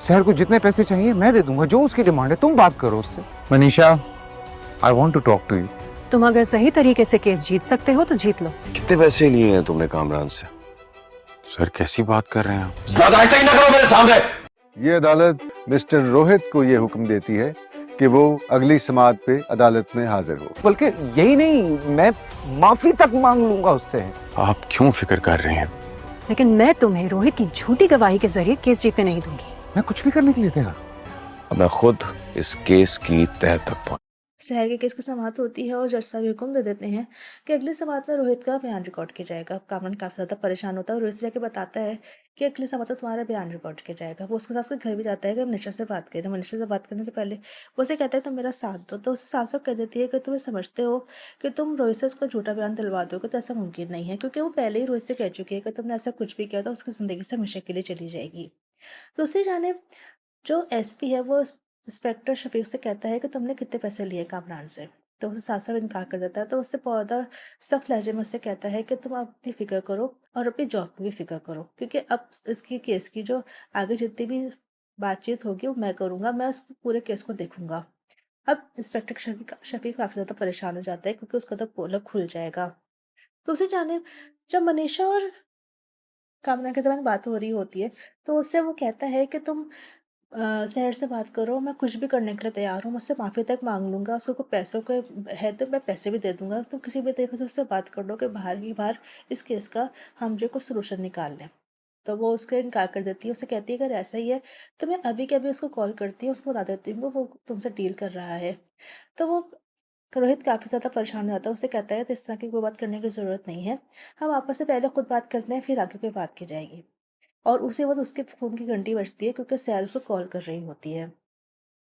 शहर को जितने पैसे चाहिए मैं दे दूंगा, जो उसकी डिमांड है तुम बात करो उससे। Manisha, I want to talk to you. तुम अगर सही तरीके से केस जीत सकते हो तो जीत लो। कितने पैसे लिए हैं तुमने कामरान से? सर कैसी बात कर रहे हैं आप? ज्यादा ही ना करो मेरे सामने। ये अदालत मिस्टर रोहित को ये हुक्म देती है कि वो अगली समाअत पे अदालत में हाजिर हो। बल्कि यही नहीं, मैं माफी तक मांग लूंगा उससे। आप क्यों फिक्र कर रहे हैं? लेकिन मैं तुम्हें रोहित की झूठी गवाही के जरिए केस जीतने नहीं दूंगी। मैं कुछ भी करने के लिए तैयार। अब मैं खुद इस केस की तह तक पहुंच। शहर के केस की समाअत होती है और जज साहब हुक्म दे देते हैं कि अगली समाअत में रोहित का बयान रिकॉर्ड किया जाएगा। कामरान काफ़ी ज़्यादा परेशान होता है और रोहित से जाके बताता है कि अगली समाअत में तुम्हारा बयान रिकॉर्ड किया जाएगा। वो उसके साथ उसके घर भी जाता है कि मनीषा से बात करें। मनीषा से बात करने से पहले वो उसे कहता है तुम मेरा साथ दो, तो उसे साफ साफ कह देती है कि तुम्हें समझते हो कि तुम रोहित से उसका झूठा बयान दिलवा दोगे तो ऐसा मुमकिन नहीं है, क्योंकि वो पहले ही रोहित से कह चुकी है कि तुमने ऐसा कुछ भी किया तो उसकी ज़िंदगी से हमेशा के लिए चली जाएगी। तो उसे जाने जो एसपी है वो इंस्पेक्टर शफीक से कहता है कि तुमने कितने पैसे लिए कामरान से, तो उसे साफ साफ इनकार कर देता है। तो उससे बहुत ज़्यादा सख्त लहजे में उससे कहता है कि तुम अपनी फ़िक्र करो और अपनी जॉब की भी फ़िक्र करो, क्योंकि अब इसकी केस की जो आगे जितनी भी बातचीत होगी वो मैं करूँगा, मैं इस पूरे केस को देखूंगा। अब इंस्पेक्टर शफीक काफ़ी ज़्यादा परेशान हो जाता है क्योंकि उसका तो पोलक खुल जाएगा। तो उसे जाने जब मनीषा और कामना के दौरान बात हो रही होती है तो उससे वो कहता है कि तुम शहर से बात करो, मैं कुछ भी करने के लिए तैयार हूँ, मुझसे माफ़ी तक माँग लूँगा, उसको कोई पैसों के है तो मैं पैसे भी दे दूँगा, तुम किसी भी तरीके से उससे बात कर लो कि बाहर ही बाहर इस केस का हम जो कुछ सलूशन निकाल लें। तो वो उसका इनकार कर देती है, उसे कहती है अगर ऐसा ही है तो मैं अभी के अभी उसको कॉल करती हूँ, उसको बता देती हूँ कि वो तुमसे डील कर रहा है। तो वो रोहित काफ़ी ज़्यादा परेशान हो जाता है, उसे कहता है तो इस तरह की कोई बात करने की ज़रूरत नहीं है, हम आपस में पहले खुद बात करते हैं फिर आगे कोई बात की जाएगी। और उसी वक़्त उसके फ़ोन की घंटी बजती है क्योंकि सैर उसे कॉल कर रही होती है।